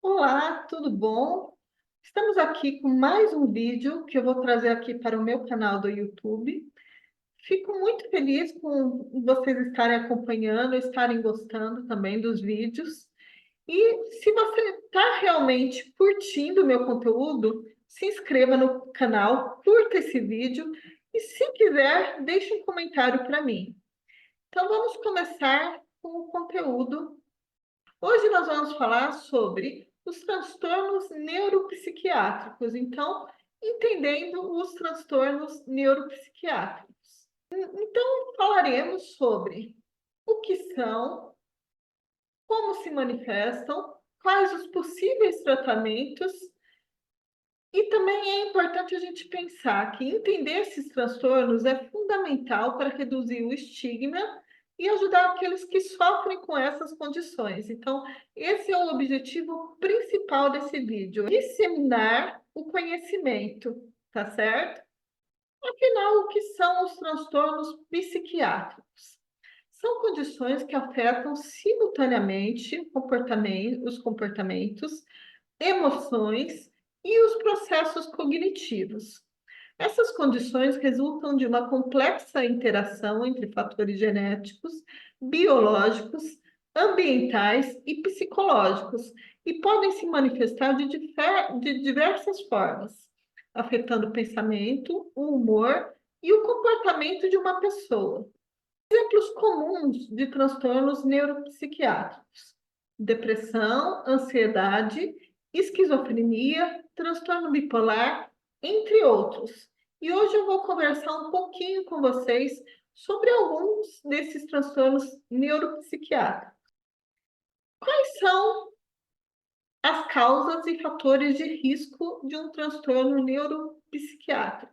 Olá, tudo bom? Estamos aqui com mais um vídeo que eu vou trazer aqui para o meu canal do YouTube. Fico muito feliz com vocês estarem acompanhando, estarem gostando também dos vídeos. E se você está realmente curtindo o meu conteúdo, se inscreva no canal, curta esse vídeo e, se quiser, deixe um comentário para mim. Então, vamos começar com o conteúdo. Hoje nós vamos falar sobre os transtornos neuropsiquiátricos. Então, entendendo os transtornos neuropsiquiátricos. Então, falaremos sobre o que são, como se manifestam, quais os possíveis tratamentos. E também é importante a gente pensar que entender esses transtornos é fundamental para reduzir o estigma e ajudar aqueles que sofrem com essas condições. Então, esse é o objetivo principal desse vídeo: disseminar o conhecimento, tá certo? Afinal, o que são os transtornos psiquiátricos? São condições que afetam simultaneamente os comportamentos, emoções e os processos cognitivos. Essas condições resultam de uma complexa interação entre fatores genéticos, biológicos, ambientais e psicológicos, e podem se manifestar de diversas formas, afetando o pensamento, o humor e o comportamento de uma pessoa. Exemplos comuns de transtornos neuropsiquiátricos: depressão, ansiedade, esquizofrenia, transtorno bipolar, entre outros. E hoje eu vou conversar um pouquinho com vocês sobre alguns desses transtornos neuropsiquiátricos. Quais são as causas e fatores de risco de um transtorno neuropsiquiátrico?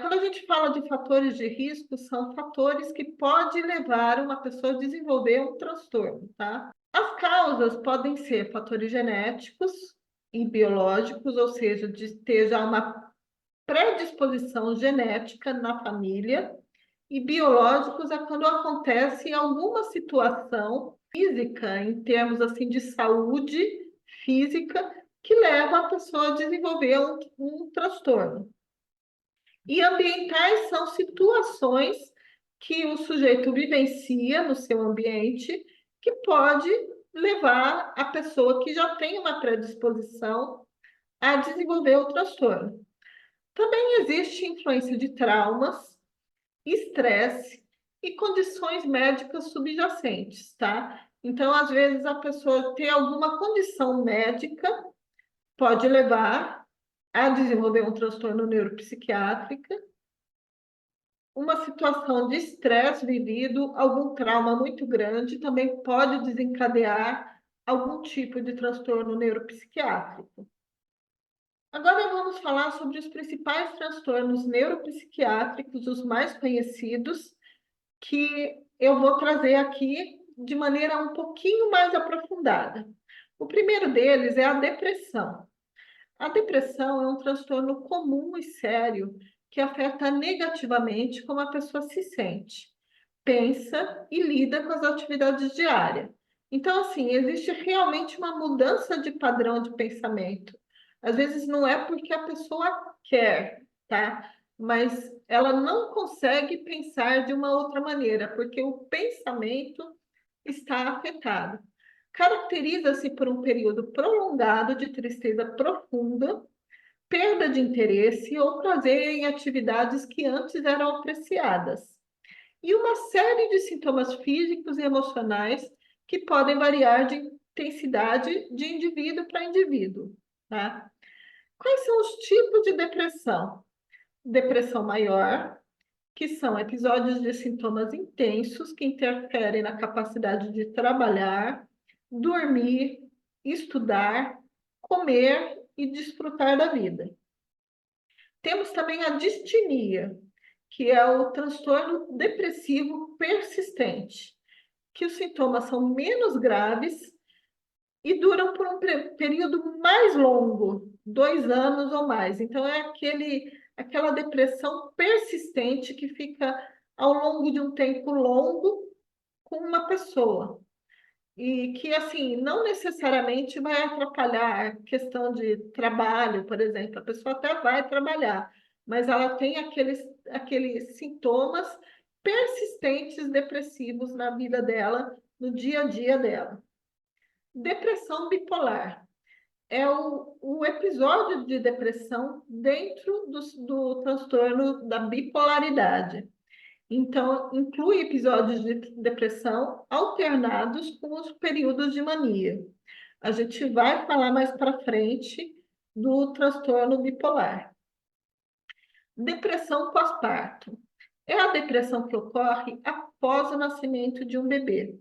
Quando a gente fala de fatores de risco, são fatores que podem levar uma pessoa a desenvolver um transtorno, tá? As causas podem ser fatores genéticos e biológicos, ou seja, de ter já uma predisposição genética na família, e biológicos é quando acontece alguma situação física, em termos assim de saúde física, que leva a pessoa a desenvolver um transtorno. E ambientais são situações que o sujeito vivencia no seu ambiente, que pode levar a pessoa que já tem uma predisposição a desenvolver o transtorno. Também existe influência de traumas, estresse e condições médicas subjacentes, tá? Então, às vezes, a pessoa ter alguma condição médica pode levar a desenvolver um transtorno neuropsiquiátrico. Uma situação de estresse vivido, algum trauma muito grande, também pode desencadear algum tipo de transtorno neuropsiquiátrico. Agora vamos falar sobre os principais transtornos neuropsiquiátricos, os mais conhecidos, que eu vou trazer aqui de maneira um pouquinho mais aprofundada. O primeiro deles é a depressão. A depressão é um transtorno comum e sério que afeta negativamente como a pessoa se sente, pensa e lida com as atividades diárias. Então, assim, existe realmente uma mudança de padrão de pensamento. Às vezes não é porque a pessoa quer, tá? Mas ela não consegue pensar de uma outra maneira, porque o pensamento está afetado. Caracteriza-se por um período prolongado de tristeza profunda, perda de interesse ou prazer em atividades que antes eram apreciadas, e uma série de sintomas físicos e emocionais que podem variar de intensidade de indivíduo para indivíduo, tá? Quais são os tipos de depressão? Depressão maior, que são episódios de sintomas intensos que interferem na capacidade de trabalhar, dormir, estudar, comer e desfrutar da vida. Temos também a distinia, que é o transtorno depressivo persistente, que os sintomas são menos graves e duram por um período mais longo, 2 anos ou mais. Então, é aquela depressão persistente que fica ao longo de um tempo longo com uma pessoa. e que, assim, não necessariamente vai atrapalhar a questão de trabalho, por exemplo. A pessoa até vai trabalhar, mas ela tem aqueles sintomas persistentes depressivos na vida dela, no dia a dia dela. Depressão bipolar é o episódio de depressão dentro do transtorno da bipolaridade. Então, inclui episódios de depressão alternados com os períodos de mania. A gente vai falar mais para frente do transtorno bipolar. Depressão pós-parto. É a depressão que ocorre após o nascimento de um bebê,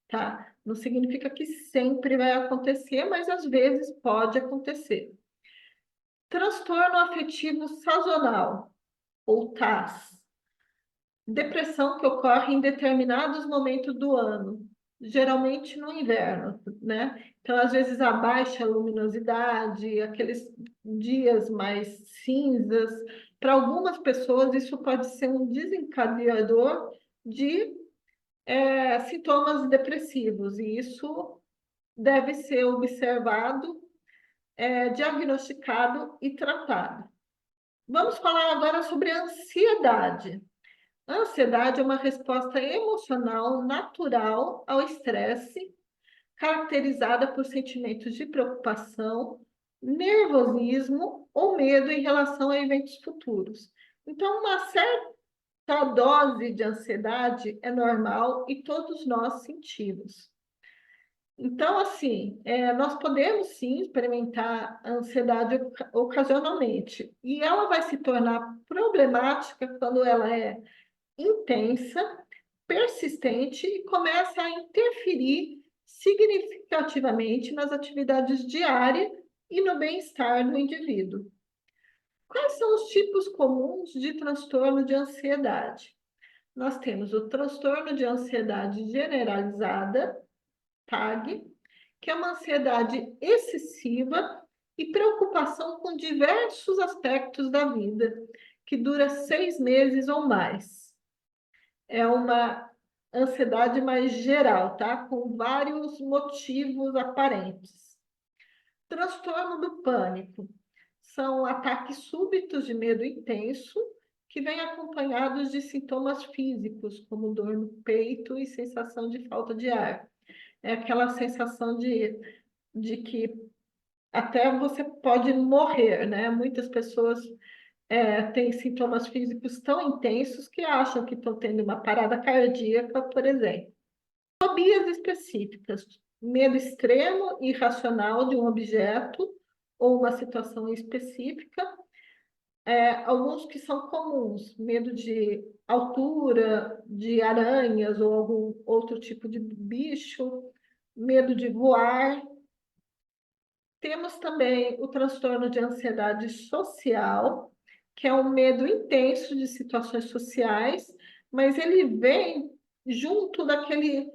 tá? Não significa que sempre vai acontecer, mas às vezes pode acontecer. Transtorno afetivo sazonal, ou TAS. Depressão que ocorre em determinados momentos do ano, geralmente no inverno, né? Então, às vezes, a baixa luminosidade, aqueles dias mais cinzas, para algumas pessoas isso pode ser um desencadeador de sintomas depressivos, e isso deve ser observado, diagnosticado e tratado. Vamos falar agora sobre a ansiedade. A ansiedade é uma resposta emocional natural ao estresse, caracterizada por sentimentos de preocupação, nervosismo ou medo em relação a eventos futuros. Então, uma certa dose de ansiedade é normal e todos nós sentimos. Então, assim, nós podemos sim experimentar a ansiedade ocasionalmente, e ela vai se tornar problemática quando ela é intensa, persistente e começa a interferir significativamente nas atividades diárias e no bem-estar do indivíduo. Quais são os tipos comuns de transtorno de ansiedade? Nós temos o transtorno de ansiedade generalizada, TAG, que é uma ansiedade excessiva e preocupação com diversos aspectos da vida, que dura 6 meses ou mais. É uma ansiedade mais geral, tá? Com vários motivos aparentes. Transtorno do pânico. São ataques súbitos de medo intenso que vêm acompanhados de sintomas físicos, como dor no peito e sensação de falta de ar. É aquela sensação de que até você pode morrer, né? Muitas pessoas têm sintomas físicos tão intensos que acham que estão tendo uma parada cardíaca, por exemplo. Fobias específicas, medo extremo e irracional de um objeto ou uma situação específica. Alguns que são comuns, medo de altura, de aranhas ou algum outro tipo de bicho, medo de voar. Temos também o transtorno de ansiedade social, que é um medo intenso de situações sociais, mas ele vem junto daquele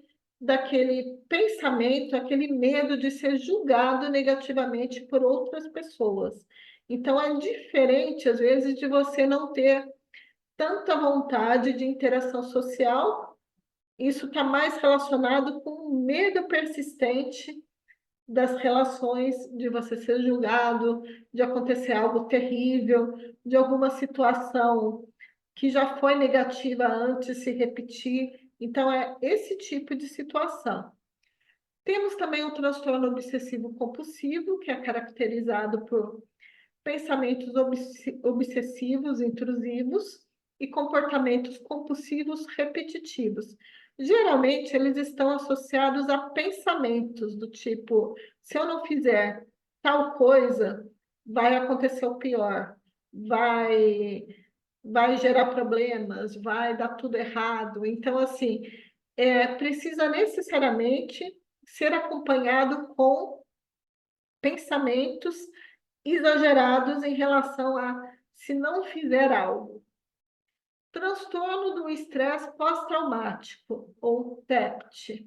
pensamento, aquele medo de ser julgado negativamente por outras pessoas. Então, é diferente, às vezes, de você não ter tanta vontade de interação social. Isso está mais relacionado com um medo persistente das relações, de você ser julgado, de acontecer algo terrível, de alguma situação que já foi negativa antes se repetir. Então, é esse tipo de situação. Temos também o transtorno obsessivo compulsivo, que é caracterizado por pensamentos obsessivos intrusivos e comportamentos compulsivos repetitivos. Geralmente, eles estão associados a pensamentos do tipo: se eu não fizer tal coisa, vai acontecer o pior, vai gerar problemas, vai dar tudo errado. Então, assim, precisa necessariamente ser acompanhado com pensamentos exagerados em relação a se não fizer algo. Transtorno do estresse pós-traumático, ou TEPT,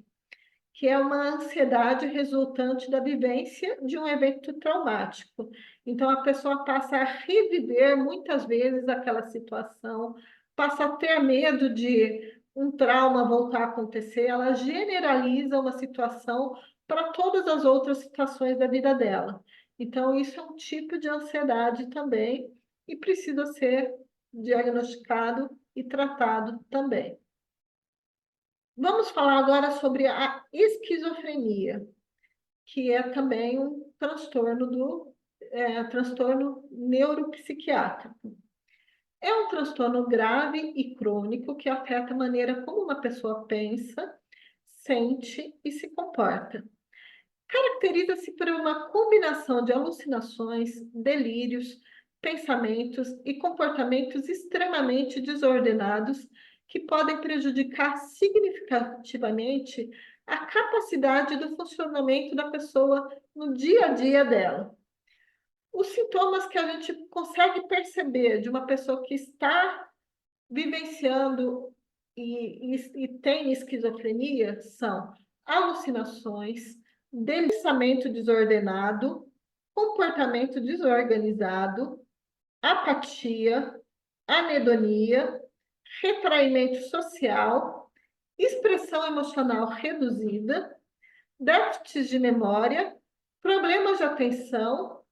que é uma ansiedade resultante da vivência de um evento traumático. Então, a pessoa passa a reviver muitas vezes aquela situação, passa a ter medo de um trauma voltar a acontecer, ela generaliza uma situação para todas as outras situações da vida dela. Então, isso é um tipo de ansiedade também e precisa ser diagnosticado e tratado também. Vamos falar agora sobre a esquizofrenia, que é também um transtorno neuropsiquiátrico. É um transtorno grave e crônico que afeta a maneira como uma pessoa pensa, sente e se comporta. Caracteriza-se por uma combinação de alucinações, delírios, pensamentos e comportamentos extremamente desordenados que podem prejudicar significativamente a capacidade do funcionamento da pessoa no dia a dia dela. Os sintomas que a gente consegue perceber de uma pessoa que está vivenciando e tem esquizofrenia são alucinações, pensamento desordenado, comportamento desorganizado, apatia, anedonia, retraimento social, expressão emocional reduzida, déficits de memória, problemas de atenção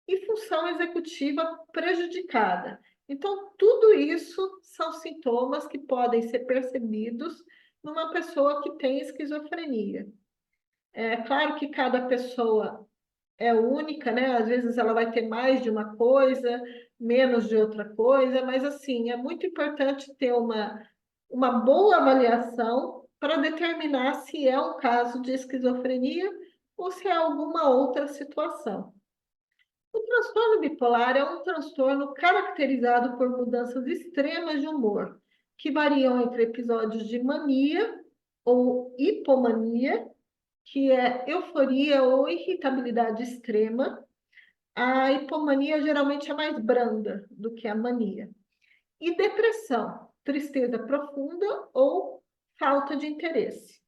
e função executiva prejudicada. Então, tudo isso são sintomas que podem ser percebidos numa pessoa que tem esquizofrenia. É claro que cada pessoa é única, né? Às vezes ela vai ter mais de uma coisa, menos de outra coisa, mas assim, é muito importante ter uma boa avaliação para determinar se é um caso de esquizofrenia ou se é alguma outra situação. O transtorno bipolar é um transtorno caracterizado por mudanças extremas de humor, que variam entre episódios de mania ou hipomania, que é euforia ou irritabilidade extrema. A hipomania geralmente é mais branda do que a mania. E depressão, tristeza profunda ou falta de interesse.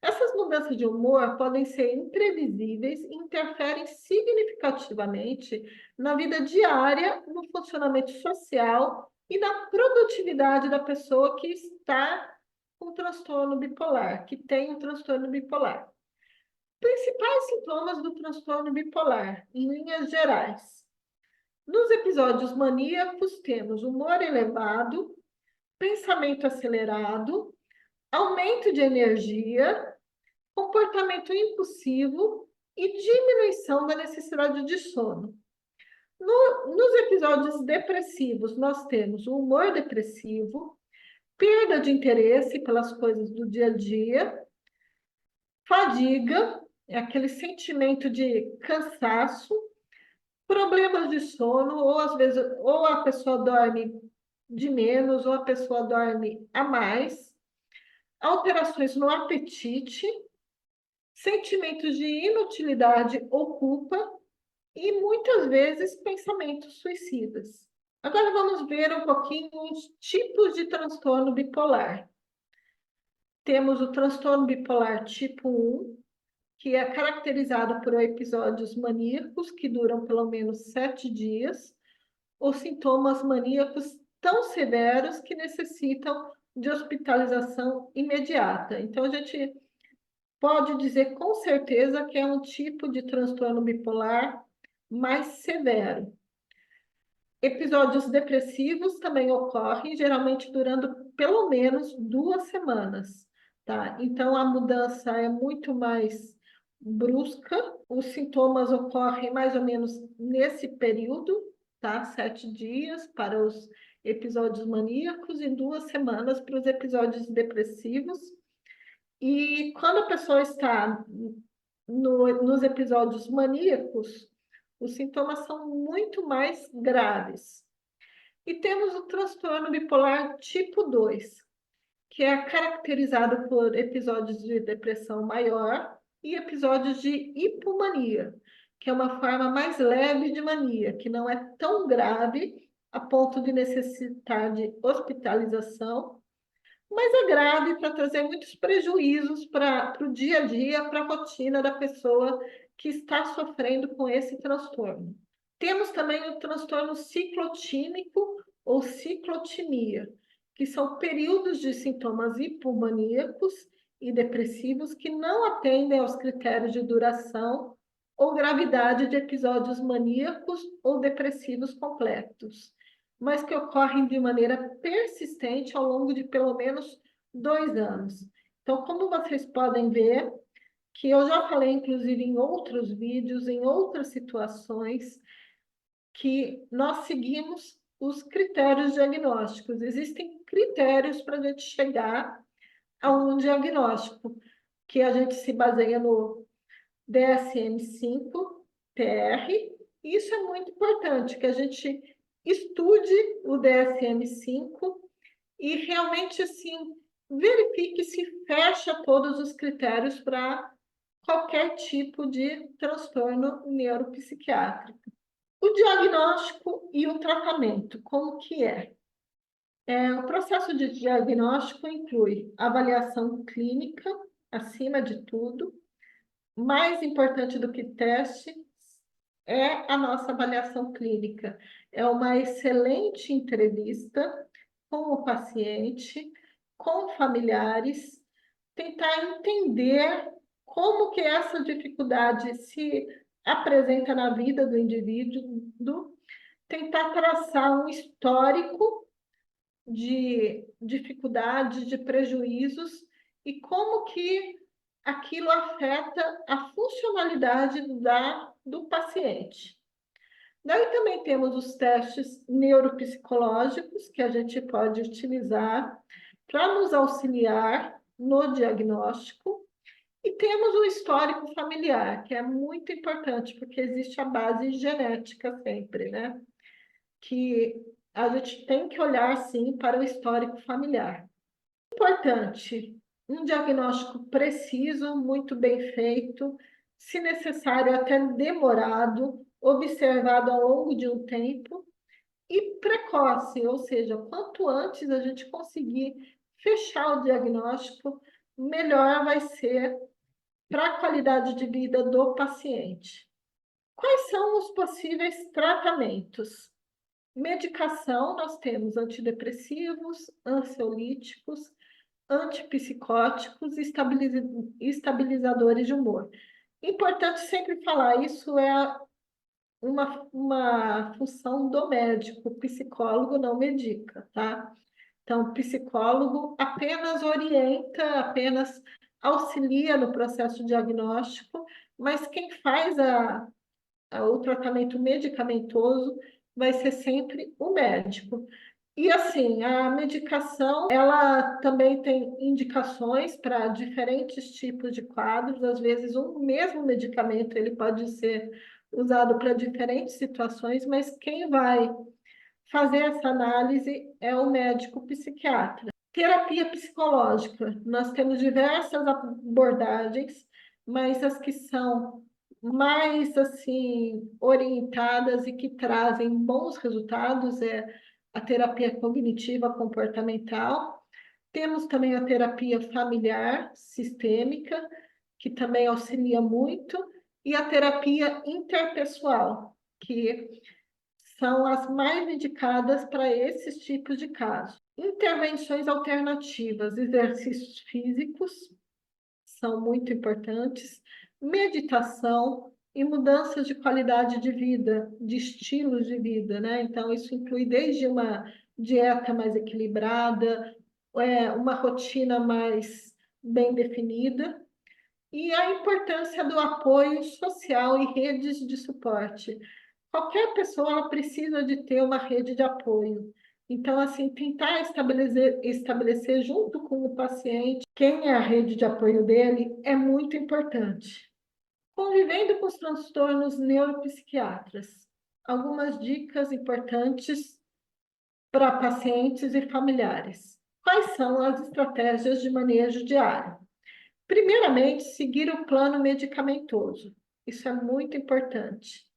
Essas mudanças de humor podem ser imprevisíveis e interferem significativamente na vida diária, no funcionamento social e na produtividade da pessoa que está com transtorno bipolar, que tem um transtorno bipolar. Principais sintomas do transtorno bipolar, em linhas gerais. Nos episódios maníacos, temos humor elevado, pensamento acelerado, aumento de energia, comportamento impulsivo e diminuição da necessidade de sono. Nos episódios depressivos, nós temos o humor depressivo, perda de interesse pelas coisas do dia a dia, fadiga, é aquele sentimento de cansaço, problemas de sono, ou às vezes ou a pessoa dorme de menos, ou a pessoa dorme a mais, alterações no apetite, sentimentos de inutilidade ou culpa e muitas vezes pensamentos suicidas. Agora vamos ver um pouquinho os tipos de transtorno bipolar. Temos o transtorno bipolar tipo 1, que é caracterizado por episódios maníacos que duram pelo menos 7 dias, ou sintomas maníacos tão severos que necessitam de hospitalização imediata. Então, a gente pode dizer com certeza que é um tipo de transtorno bipolar mais severo. Episódios depressivos também ocorrem, geralmente durando pelo menos 2 semanas, tá? Então, a mudança é muito mais brusca, os sintomas ocorrem mais ou menos nesse período, tá? 7 dias para os episódios maníacos e 2 semanas para os episódios depressivos. E quando a pessoa está nos episódios maníacos, os sintomas são muito mais graves. E temos o transtorno bipolar tipo 2, que é caracterizado por episódios de depressão maior e episódios de hipomania, que é uma forma mais leve de mania, que não é tão grave a ponto de necessitar de hospitalização, mas é grave para trazer muitos prejuízos para o dia a dia, para a rotina da pessoa que está sofrendo com esse transtorno. Temos também o transtorno ciclotímico ou ciclotimia, que são períodos de sintomas hipomaníacos e depressivos que não atendem aos critérios de duração ou gravidade de episódios maníacos ou depressivos completos, mas que ocorrem de maneira persistente ao longo de pelo menos 2 anos. Então, como vocês podem ver, que eu já falei, inclusive, em outros vídeos, em outras situações, que nós seguimos os critérios diagnósticos. Existem critérios para a gente chegar a um diagnóstico, que a gente se baseia no DSM-5-TR. Isso é muito importante, que a gente estude o DSM-5 e realmente, assim, verifique se fecha todos os critérios para qualquer tipo de transtorno neuropsiquiátrico. O diagnóstico e o tratamento, como que é? O processo de diagnóstico inclui avaliação clínica, acima de tudo. Mais importante do que teste é a nossa avaliação clínica. É uma excelente entrevista com o paciente, com familiares, tentar entender como que essa dificuldade se apresenta na vida do indivíduo, tentar traçar um histórico de dificuldades, de prejuízos e como que aquilo afeta a funcionalidade do paciente. Daí também temos os testes neuropsicológicos que a gente pode utilizar para nos auxiliar no diagnóstico. E temos o histórico familiar, que é muito importante, porque existe a base genética sempre, né? Que a gente tem que olhar, sim, para o histórico familiar. Importante, um diagnóstico preciso, muito bem feito, se necessário até demorado, observado ao longo de um tempo, e precoce, ou seja, quanto antes a gente conseguir fechar o diagnóstico, melhor vai ser para a qualidade de vida do paciente. Quais são os possíveis tratamentos? Medicação, nós temos antidepressivos, ansiolíticos, antipsicóticos e estabilizadores de humor. Importante sempre falar, isso é uma função do médico, o psicólogo não medica, tá? Então, o psicólogo apenas orienta, apenas auxilia no processo diagnóstico, mas quem faz o tratamento medicamentoso vai ser sempre o médico. E assim, a medicação, ela também tem indicações para diferentes tipos de quadros. Às vezes, um mesmo medicamento ele pode ser usado para diferentes situações, mas quem vai fazer essa análise é o médico psiquiatra. Terapia psicológica. Nós temos diversas abordagens, mas as que são mais assim orientadas e que trazem bons resultados é a terapia cognitiva comportamental. Temos também a terapia familiar sistêmica, que também auxilia muito, e a terapia interpessoal, que são as mais indicadas para esses tipos de casos. Intervenções alternativas, exercícios físicos são muito importantes, meditação e mudanças de qualidade de vida, de estilos de vida, né? Então, isso inclui desde uma dieta mais equilibrada, uma rotina mais bem definida, e a importância do apoio social e redes de suporte. Qualquer pessoa ela precisa de ter uma rede de apoio. Então, assim, tentar estabelecer junto com o paciente quem é a rede de apoio dele é muito importante. Convivendo com os transtornos neuropsiquiatras. Algumas dicas importantes para pacientes e familiares. Quais são as estratégias de manejo diário? Primeiramente, seguir o plano medicamentoso. Isso é muito importante.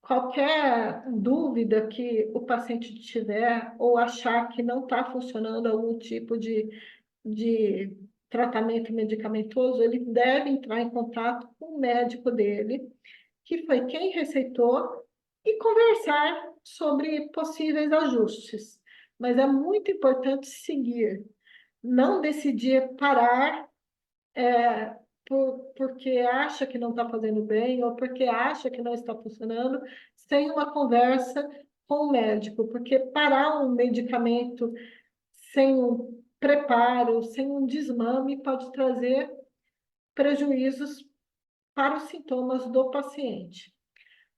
Qualquer dúvida que o paciente tiver ou achar que não está funcionando algum tipo de tratamento medicamentoso, ele deve entrar em contato com o médico dele, que foi quem receitou, e conversar sobre possíveis ajustes. mas é muito importante seguir, não decidir parar porque acha que não está fazendo bem ou porque acha que não está funcionando, sem uma conversa com o médico, porque parar um medicamento sem um preparo, sem um desmame, pode trazer prejuízos para os sintomas do paciente.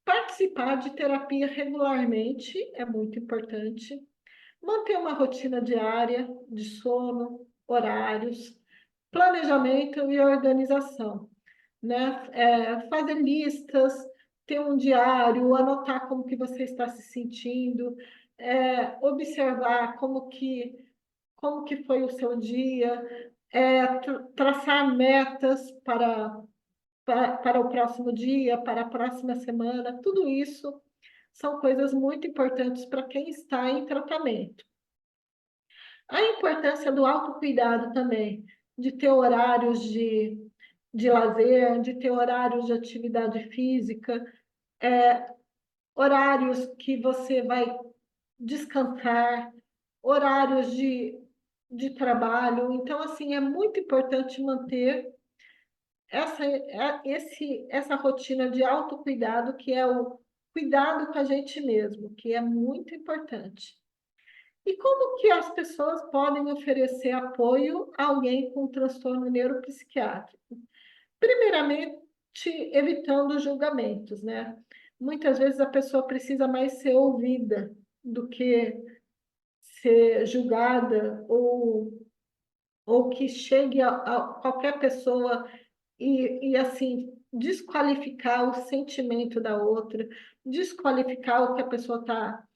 Participar de terapia regularmente é muito importante. Manter uma rotina diária de sono, horários, planejamento e organização, né? Fazer listas, ter um diário, anotar como que você está se sentindo, observar como que foi o seu dia, traçar metas para o próximo dia, para a próxima semana, tudo isso são coisas muito importantes para quem está em tratamento. A importância do autocuidado também, de ter horários de lazer, de ter horários de atividade física, horários que você vai descansar, horários de trabalho. Então, assim, é muito importante manter essa rotina de autocuidado, que é o cuidado com a gente mesmo, que é muito importante. E como que as pessoas podem oferecer apoio a alguém com transtorno neuropsiquiátrico? Primeiramente, evitando julgamentos, né? Muitas vezes a pessoa precisa mais ser ouvida do que ser julgada ou que chegue a qualquer pessoa e assim desqualificar o sentimento da outra, desqualificar o que a pessoa está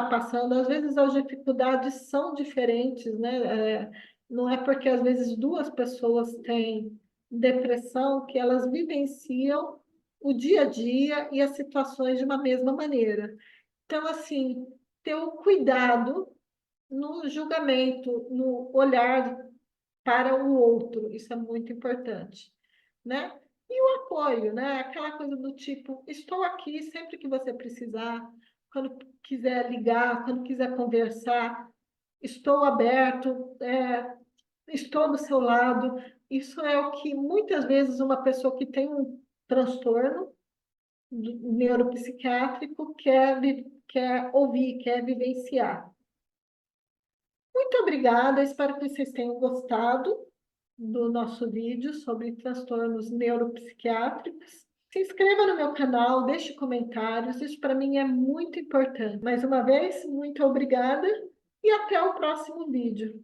passando. Às vezes as dificuldades são diferentes, né? Não é porque às vezes duas pessoas têm depressão que elas vivenciam o dia a dia e as situações de uma mesma maneira. Então, assim, ter o cuidado no julgamento, no olhar para o outro, isso é muito importante, né? E o apoio, né? Aquela coisa do tipo, estou aqui sempre que você precisar, quando quiser ligar, quando quiser conversar, estou aberto, estou do seu lado. Isso é o que muitas vezes uma pessoa que tem um transtorno neuropsiquiátrico quer ouvir, quer vivenciar. Muito obrigada, espero que vocês tenham gostado do nosso vídeo sobre transtornos neuropsiquiátricos. Se inscreva no meu canal, deixe comentários, isso para mim é muito importante. Mais uma vez, muito obrigada e até o próximo vídeo.